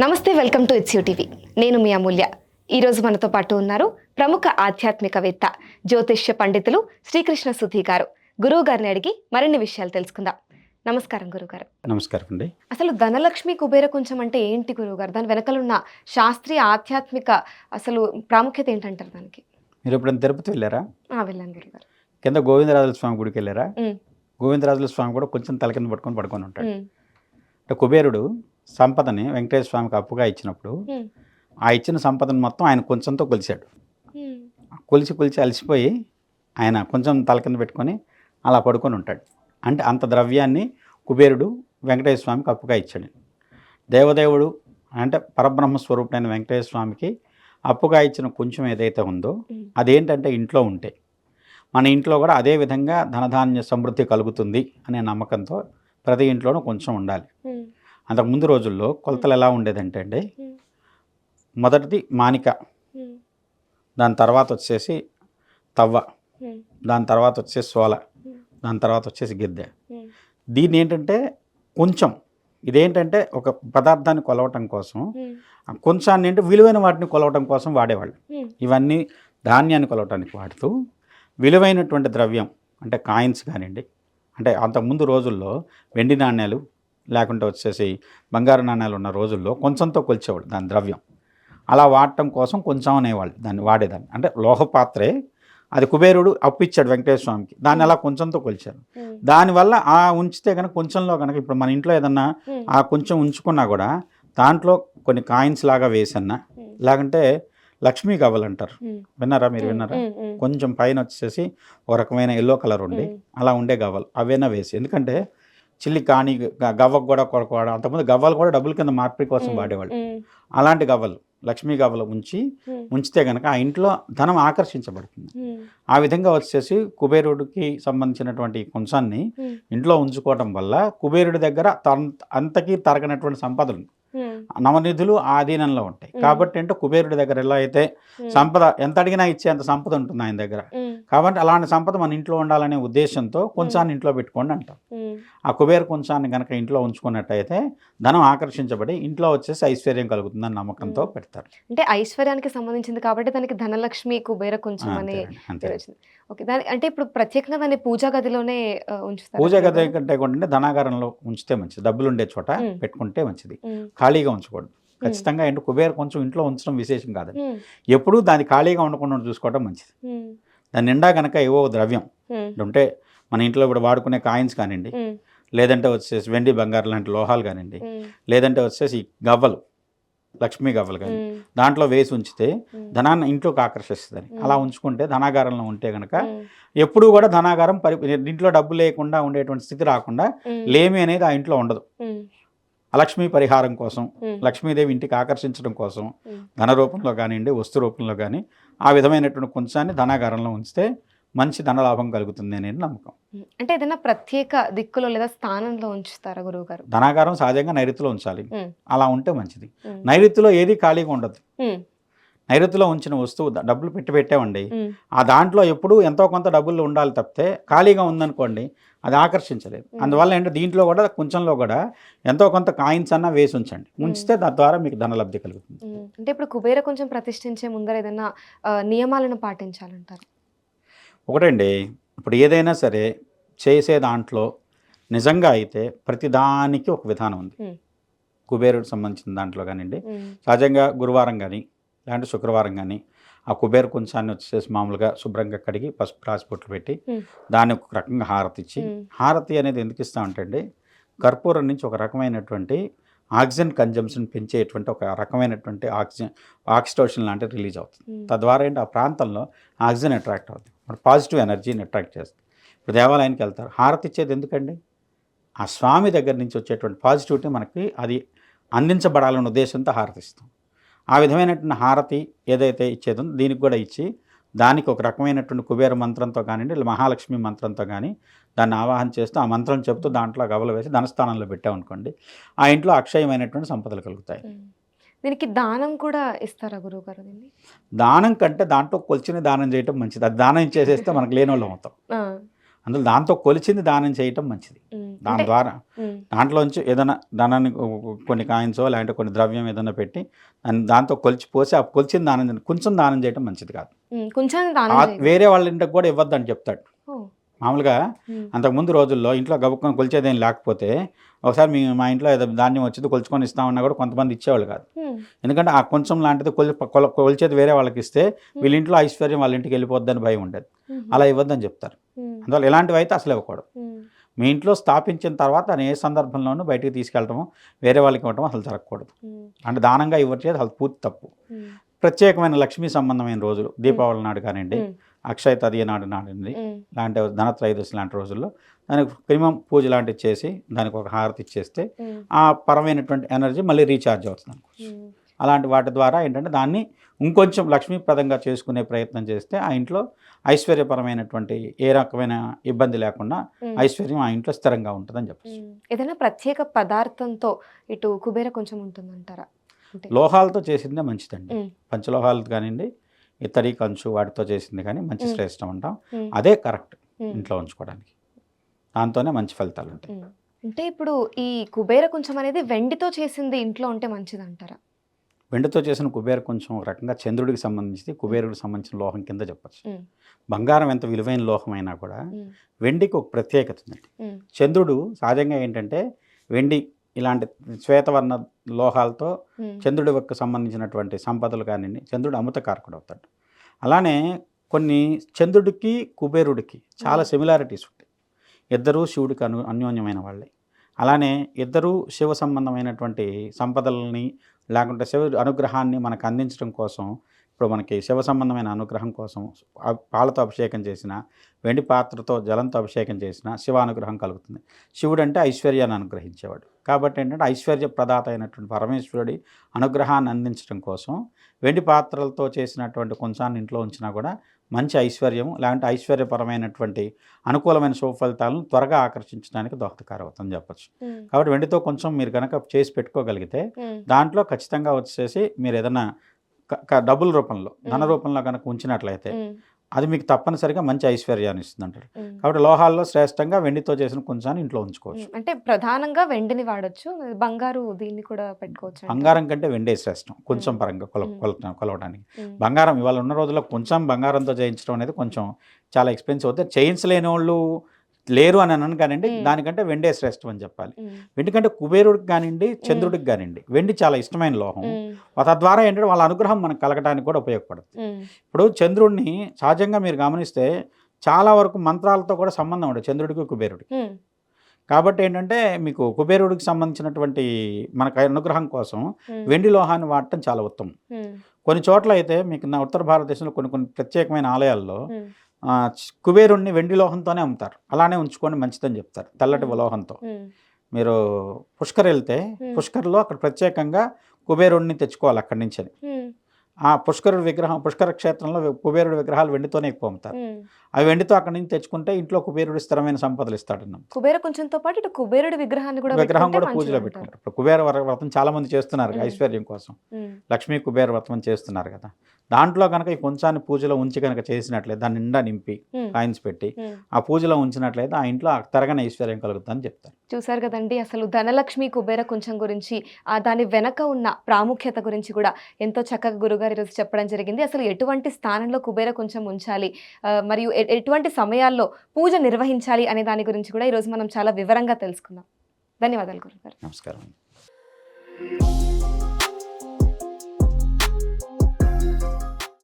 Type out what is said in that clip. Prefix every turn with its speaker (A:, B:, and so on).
A: నమస్తే, welcome to it's TV. నేను మీ అమూల్య. ఈరోజు మనతో పాటు ఉన్నారు ప్రముఖ ఆధ్యాత్మికవేత్త, జ్యోతిష్య పండితులు శ్రీకృష్ణ సుధీ గారు. గురువు గారిని అడిగి మరిన్ని విషయాలు తెలుసుకుందాం. నమస్కారం గురుగారు.
B: నమస్కారం అండి.
A: అసలు ధనలక్ష్మి కుబేర కుంచం అంటే ఏంటి గురువుగారు? దాని వెనకలున్న శాస్త్రీయ ఆధ్యాత్మిక అసలు ప్రాముఖ్యత ఏంటంటారు దానికి?
B: మీరు ఎప్పుడైనా తిరుపతి వెళ్ళారా?
A: వెళ్ళాను గురుగారు.
B: కింద గోవిందరాజుల స్వామి గుడికి వెళ్ళారా? గోవిందరాజుల స్వామి కూడా కొంచెం తల కింద పడుకొని ఉంటాడు. అంటే కుబేరుడు సంపదని వెంకటేశ్వర స్వామికి అప్పుగా ఇచ్చినప్పుడు ఆ ఇచ్చిన సంపదను మొత్తం ఆయన కొంచెంతో కొలిచాడు. కొలిచి అలసిపోయి ఆయన కొంచెం తల కింద పెట్టుకొని అలా పడుకొని ఉంటాడు. అంటే అంత ద్రవ్యాన్ని కుబేరుడు వెంకటేశ్వర స్వామికి అప్పుగా ఇచ్చాడు. దేవదేవుడు అంటే పరబ్రహ్మ స్వరూపుడైన వెంకటేశ్వర స్వామికి అప్పుగా ఇచ్చిన కొంచెం ఏదైతే ఉందో అదేంటంటే ఇంట్లో ఉంటే మన ఇంట్లో కూడా అదే విధంగా ధనధాన్య సమృద్ధి కలుగుతుంది అనే నమ్మకంతో ప్రతి ఇంట్లోనూ కొంచెం ఉండాలి. అంతకుముందు రోజుల్లో కొలతలు ఎలా ఉండేదంటే అండి, మొదటిది మానిక, దాని తర్వాత వచ్చేసి తవ్వ, దాని తర్వాత వచ్చేసి సోల, దాని తర్వాత వచ్చేసి గిద్దె. దీన్ని ఏంటంటే కొంచెం, ఇదేంటంటే ఒక పదార్థాన్ని కొలవటం కోసం, కొంచాన్ని అంటే విలువైన వాటిని కొలవటం కోసం వాడేవాళ్ళు. ఇవన్నీ ధాన్యాన్ని కొలవటానికి వాడుతూ విలువైనటువంటి ద్రవ్యం అంటే కాయిన్స్ కానివ్వండి, అంటే అంతకుముందు రోజుల్లో వెండి నాణ్యాలు లేకుంటే వచ్చేసి బంగారు నాణ్యాలు ఉన్న రోజుల్లో కొంచెంతో కొలిచేవాడు దాని ద్రవ్యం. అలా వాడటం కోసం కొంచెం అనేవాళ్ళు, దాన్ని వాడేదాన్ని. అంటే లోహపాత్రే, అది కుబేరుడు అప్పు ఇచ్చాడు వెంకటేశ్వర స్వామికి, దాన్ని అలా కొంచెంతో కొలిచారు. దానివల్ల ఆ ఉంచితే కనుక కొంచెంలో కనుక ఇప్పుడు మన ఇంట్లో ఏదన్నా ఆ కొంచెం ఉంచుకున్నా కూడా దాంట్లో కొన్ని కాయిన్స్ లాగా వేసన్నా, లేకుంటే లక్ష్మీ గవ్వలు అంటారు, విన్నారా మీరు? విన్నారా? కొంచెం పైన వచ్చేసి ఒక రకమైన ఎల్లో కలర్ ఉండి అలా ఉండే గవ్వలు అవైనా వేసి, ఎందుకంటే చిల్లి కాని గవ్వకు కూడా కొడుకోవడం, అంతకుముందు గవ్వలు కూడా డబ్బుల కింద మార్పిడి కోసం వాడేవాళ్ళు. అలాంటి గవ్వలు, లక్ష్మీ గవ్వలు ఉంచితే కనుక ఆ ఇంట్లో ధనం ఆకర్షించబడుతుంది. ఆ విధంగా వచ్చేసి కుబేరుడికి సంబంధించినటువంటి కొంచాన్ని ఇంట్లో ఉంచుకోవటం వల్ల కుబేరుడి దగ్గర అంతకీ తరగనటువంటి సంపదలు, నవనిధులు ఆధీనంలో ఉంటాయి. కాబట్టి అంటే కుబేరుడి దగ్గర ఎలా అయితే సంపద ఎంత అడిగినా ఇచ్చేంత సంపద ఉంటుంది ఆయన దగ్గర. కాబట్టి అలాంటి సంపద మన ఇంట్లో ఉండాలనే ఉద్దేశంతో కొంచాన్ని ఇంట్లో పెట్టుకోండి అంటాం. ఆ కుబేర కొంచాన్ని కనుక ఇంట్లో ఉంచుకున్నట్టయితే ధనం ఆకర్షించబడి ఇంట్లో వచ్చేసి ఐశ్వర్యం కలుగుతుందని నమ్మకంతో పెడతారు.
A: అంటే ఐశ్వర్యానికి సంబంధించింది కాబట్టి దానికి ధనలక్ష్మి కుబేర కొంచెం అనే ఓకే. దాని అంటే ఇప్పుడు ప్రత్యేకంగా దాన్ని పూజా గదిలోనే ఉంచుతారు.
B: పూజా గది కంటే కూడా ధనాగారంలో ఉంచితే మంచిది, డబ్బులు ఉండే చోట పెట్టుకుంటే మంచిది, ఖాళీగా ఉంచకూడదు. ఖచ్చితంగా ఏంటంటే కుబేర కొంచెం ఇంట్లో ఉంచడం విశేషం కాదండి. ఎప్పుడూ దాన్ని ఖాళీగా ఉండకుండా చూసుకోవడం మంచిది. దాని నిండా కనుక ఏవో ద్రవ్యం ఉంటే, మన ఇంట్లో ఇప్పుడు వాడుకునే కాయిన్స్ కానివ్వండి, లేదంటే వచ్చేసి వెండి బంగారు లాంటి లోహాలు కానివ్వండి, లేదంటే వచ్చేసి గవ్వలు, లక్ష్మీ గవ్వలు కానీ దాంట్లో వేసి ఉంచితే ధనాన్ని ఇంట్లోకి ఆకర్షిస్తుందని అలా ఉంచుకుంటే ధనాగారంలో ఉంటే కనుక ఎప్పుడూ కూడా ధనాగారం ఇంట్లో డబ్బు లేకుండా ఉండేటువంటి స్థితి రాకుండా లేమి అనేది ఆ ఇంట్లో ఉండదు. అలక్ష్మీ పరిహారం కోసం, లక్ష్మీదేవి ఇంటికి ఆకర్షించడం కోసం ధన రూపంలో కానివ్వండి, వస్తు రూపంలో కానీ ఆ విధమైనటువంటి కొంచాన్ని ధనాగారంలో ఉంచితే మంచి ధనలాభం కలుగుతుంది అనేది నమ్మకం.
A: అంటే ఏదైనా ప్రత్యేక దిక్కులో లేదా స్థానంలో ఉంచుతారా గురువు గారు?
B: ధనాగారం సహజంగా నైరుతిలో ఉంచాలి, అలా ఉంటే మంచిది. నైరుతిలో ఏది ఖాళీగా ఉండదు. నైరుతిలో ఉంచిన వస్తువు డబ్బులు పెట్టామండి, ఆ దాంట్లో ఎప్పుడూ ఎంతో కొంత డబ్బులు ఉండాలి తప్పితే ఖాళీగా ఉందనుకోండి అది ఆకర్షించలేదు. అందువల్ల ఏంటంటే దీంట్లో కూడా కొంచెంలో కూడా ఎంతో కొంత కాయిన్స్ అన్నా వేసి ఉంచండి, ఉంచితే దాని ద్వారా మీకు ధనలబ్ధి కలుగుతుంది.
A: అంటే ఇప్పుడు కుబేర కొంచెం ప్రతిష్ఠించే ముందర ఏదైనా నియమాలను పాటించాలంటారు?
B: ఒకటండి, ఇప్పుడు ఏదైనా సరే చేసే దాంట్లో నిజంగా అయితే ప్రతిదానికి ఒక విధానం ఉంది. కుబేరుడికి సంబంధించిన దాంట్లో కానివ్వండి, సహజంగా గురువారం కానీ లేదంటే శుక్రవారం కానీ ఆ కుబేర కొంచాన్ని వచ్చేసి మామూలుగా శుభ్రంగా కడిగి పసుపు రాసి బొట్లు పెట్టి దాన్ని ఒక రకంగా హారతి ఇచ్చి, హారతి అనేది ఎందుకు ఇస్తామంటే అండి, కర్పూరం నుంచి ఒక రకమైనటువంటి ఆక్సిజన్ కన్జంప్షన్ పెంచేటువంటి ఒక రకమైనటువంటి ఆక్సిటోషన్ లాంటివి రిలీజ్ అవుతుంది. తద్వారా ఏంటి ఆ ప్రాంతంలో ఆక్సిజన్ అట్రాక్ట్ అవుతుంది, మరి పాజిటివ్ ఎనర్జీని అట్రాక్ట్ చేస్తుంది. ఇప్పుడు దేవాలయానికి వెళ్తారు, హారతి ఇచ్చేది ఎందుకండి, ఆ స్వామి దగ్గర నుంచి వచ్చేటువంటి పాజిటివిటీ మనకి అది అందించబడాలనే ఉద్దేశంతో హారతి ఇస్తాం. ఆ విధమైనటువంటి హారతి ఏదైతే ఇచ్చేదో దీనికి కూడా ఇచ్చి దానికి ఒక రకమైనటువంటి కుబేర మంత్రంతో కానివ్వండి, మహాలక్ష్మి మంత్రంతో కానీ దాన్ని ఆవాహన చేస్తూ ఆ మంత్రం చెబుతూ దాంట్లో గవ్వలు వేసి ధనస్థానంలో పెట్టామనుకోండి ఆ ఇంట్లో అక్షయమైనటువంటి సంపదలు కలుగుతాయి.
A: దీనికి దానం కూడా ఇస్తారా గురువుగారు?
B: దానం కంటే దాంట్లో కొలిచిన దానం చేయటం మంచిది. అది దానం చేసేస్తే మనకు లేని వాళ్ళం అవుతాం. అందులో దాంతో కొలిచింది దానం చేయటం మంచిది. దాని ద్వారా దాంట్లోంచి ఏదైనా ధనాన్ని కొన్ని కాయిన్సో లేదంటే కొన్ని ద్రవ్యం ఏదైనా పెట్టి దాంతో పోసి ఆ కొలిచిన దానం కొంచెం దానం చేయటం మంచిది కాదు. వేరే వాళ్ళ ఇంటికి కూడా ఇవ్వద్దని చెప్తాడు. మామూలుగా అంతకుముందు రోజుల్లో ఇంట్లో గబుక్కొని కొలిచేదేం లేకపోతే ఒకసారి మా ఇంట్లో ఏదో ధాన్యం వచ్చింది కొలుచుకొని ఇస్తామన్నా కూడా కొంతమంది ఇచ్చేవాళ్ళు కాదు. ఎందుకంటే ఆ కొంచెం లాంటిది కొలిచేది వేరే వాళ్ళకి ఇస్తే వీళ్ళ ఇంట్లో ఐశ్వర్యం వాళ్ళ ఇంటికి వెళ్ళిపోద్దని భయం ఉండేది. అలా ఇవ్వద్దని చెప్తారు. అందువల్ల ఇలాంటివి అయితే అసలు ఇవ్వకూడదు. మీ ఇంట్లో స్థాపించిన తర్వాత ఏ సందర్భంలోనూ బయటికి తీసుకెళ్ళటము వేరే వాళ్ళకి ఇవ్వటం అసలు జరగకూడదు. అంటే దానంగా ఇవ్వట్లేదు అసలు పూర్తి తప్పు. ప్రత్యేకమైన లక్ష్మీ సంబంధమైన రోజులు దీపావళి నాడు కానివ్వండి, అక్షయ తదియ నాడండి, లాంటి ధనత్రయోదశి లాంటి రోజుల్లో దానికి క్రిమం పూజ లాంటివి చేసి దానికి ఒక హారతి ఇచ్చేస్తే ఆ పరమైనటువంటి ఎనర్జీ మళ్ళీ రీఛార్జ్ అవుతుంది అనుకోవచ్చు. అలాంటి వాటి ద్వారా ఏంటంటే దాన్ని ఇంకొంచెం లక్ష్మీప్రదంగా చేసుకునే ప్రయత్నం చేస్తే ఆ ఇంట్లో ఐశ్వర్యపరమైనటువంటి ఏ రకమైన ఇబ్బంది లేకుండా ఐశ్వర్యం ఆ ఇంట్లో స్థిరంగా ఉంటుందని చెప్పచ్చు.
A: ఏదైనా ప్రత్యేక పదార్థంతో ఇటు కుబేర కొంచెం ఉంటుందంటారా?
B: లోహాలతో చేసిందే మంచిదండి. పంచలోహాలు కానివ్వండి, ఇత్తడి కంచు వాటితో చేసింది కానీ మంచి శ్రేష్టం అంటాం. అదే కరెక్ట్ ఇంట్లో ఉంచుకోవడానికి. దాంతోనే మంచి ఫలితాలు ఉంటాయి.
A: అంటే ఇప్పుడు ఈ కుబేర కొంచెం అనేది వెండితో చేసింది ఇంట్లో ఉంటే మంచిది అంటారా?
B: వెండితో చేసిన కుబేర కొంచెం ఒక రకంగా చంద్రుడికి సంబంధించి కుబేరుడికి సంబంధించిన లోహం కింద చెప్పచ్చు. బంగారం ఎంత విలువైన లోహం అయినా కూడా వెండికి ఒక ప్రత్యేకత ఉందండి. చంద్రుడు సహజంగా ఏంటంటే వెండి ఇలాంటి శ్వేతవర్ణ లోహాలతో చంద్రుడికి సంబంధించినటువంటి సంపదలు కానివ్వండి, చంద్రుడు అమృతకారకుడు అవుతాడు. అలానే కొన్ని చంద్రుడికి కుబేరుడికి చాలా సిమిలారిటీస్ ఉంటాయి. ఇద్దరూ శివుడికి అన్యోన్యమైన వాళ్ళే. అలానే ఇద్దరూ శివ సంబంధమైనటువంటి సంపదలని లేకుంటే శివ అనుగ్రహాన్ని మనకు అందించడం కోసం ఇప్పుడు మనకి శివ సంబంధమైన అనుగ్రహం కోసం పాలతో అభిషేకం చేసిన, వెండి పాత్రతో జలంతో అభిషేకం చేసిన శివ అనుగ్రహం కలుగుతుంది. శివుడు అంటే ఐశ్వర్యాన్ని అనుగ్రహించేవాడు. కాబట్టి ఏంటంటే ఐశ్వర్య ప్రదాత అయినటువంటి పరమేశ్వరుడి అనుగ్రహాన్ని అందించడం కోసం వెండి పాత్రలతో చేసినటువంటి కొంచాన్ని ఇంట్లో ఉంచినా కూడా మంచి ఐశ్వర్యం లేదంటే ఐశ్వర్యపరమైనటువంటి అనుకూలమైన శుభ ఫలితాలను త్వరగా ఆకర్షించడానికి దోహదకారం అవుతుందని చెప్పచ్చు. కాబట్టి వెండితో కొంచెం మీరు కనుక చేసి పెట్టుకోగలిగితే దాంట్లో ఖచ్చితంగా వచ్చేసి మీరు ఏదైనా డబ్బుల రూపంలో ధన రూపంలో కనుక ఉంచినట్లయితే అది మీకు తప్పనిసరిగా మంచి ఐశ్వర్యాన్ని ఇస్తుంది అంటారు. కాబట్టి లోహాల్లో శ్రేష్టంగా వెండితో చేసిన కొంచెం ఇంట్లో ఉంచుకోవచ్చు.
A: అంటే ప్రధానంగా వెండిని వాడచ్చు, బంగారు దీన్ని కూడా పెట్టుకోవచ్చు.
B: బంగారం కంటే వెండే శ్రేష్టం కొంచెం పరంగా కొలవడానికి. బంగారం ఇవాళ ఉన్న రోజుల్లో కొంచెం బంగారంతో చేయించడం అనేది కొంచెం చాలా ఎక్స్పెన్సివ్ అవుతుంది. చేయించలేని వాళ్ళు లేరు అని అన్నాను కానివ్వండి, దానికంటే వెండే శ్రేష్టం అని చెప్పాలి. వెండికంటే కుబేరుడికి కానివ్వండి, చంద్రుడికి కానివ్వండి వెండి చాలా ఇష్టమైన లోహం. తద్వారా ఏంటంటే వాళ్ళ అనుగ్రహం మనకు కలగడానికి కూడా ఉపయోగపడుతుంది. ఇప్పుడు చంద్రుడిని సహజంగా మీరు గమనిస్తే చాలా వరకు మంత్రాలతో కూడా సంబంధం ఉండదు చంద్రుడికి కుబేరుడికి. కాబట్టి ఏంటంటే మీకు కుబేరుడికి సంబంధించినటువంటి మనకు అనుగ్రహం కోసం వెండి లోహాన్ని వాడటం చాలా ఉత్తమం. కొన్ని చోట్ల అయితే మీకు ఉత్తర భారతదేశంలో కొన్ని ప్రత్యేకమైన ఆలయాల్లో కుబేరుణ్ణి వెండి లోహంతోనే అమ్ముతారు. అలానే ఉంచుకొని మంచిదని చెప్తారు, తెల్లటి లోహంతో. మీరు పుష్కర్ వెళ్తే పుష్కర్లో అక్కడ ప్రత్యేకంగా కుబేరుణ్ణి తెచ్చుకోవాలి అక్కడి నుంచి. ఆ పుష్కర క్షేత్రంలో కుబేరుడి విగ్రహాలు వెండితోనే ఎక్కువ అమ్ముతారు. అవి వెండితో అక్కడి నుంచి తెచ్చుకుంటే ఇంట్లో కుబేరుడు స్థిరమైన సంపదలు ఇస్తాడన్నాం.
A: కుబేర కొంచెంతో పాటు ఇటు కుబేరుడి విగ్రహం కూడా
B: పూజలో పెట్టుకుంటారు. ఇప్పుడు కుబేర వ్రతం చాలా మంది చేస్తున్నారు ఐశ్వర్యం కోసం. లక్ష్మీ కుబేర వ్రతం చేస్తున్నారు కదా. దాంట్లో కనుక ఈ కొంచాన్ని పూజలో ఉంచి కనుక చేసినట్లయితే దాన్ని నిండా నింపి కాయిన్స్ పెట్టి ఆ పూజలో ఉంచినట్లయితే ఆ ఇంట్లో తరగని ఐశ్వర్యం కలుగుతుందని చెప్తారు.
A: చూసారు కదండి, అసలు ధనలక్ష్మి కుబేర కొంచెం గురించి దాని వెనక ఉన్న ప్రాముఖ్యత గురించి కూడా ఎంతో చక్కగా గురుగారు ఈరోజు చెప్పడం జరిగింది. అసలు ఎటువంటి స్థానంలో కుబేర కొంచెం ఉంచాలి, మరియు ఎటువంటి సమయాల్లో పూజ నిర్వహించాలి అనే దాని గురించి కూడా ఈరోజు మనం చాలా వివరంగా తెలుసుకుందాం. ధన్యవాదాలు గురుగారు.
B: నమస్కారం.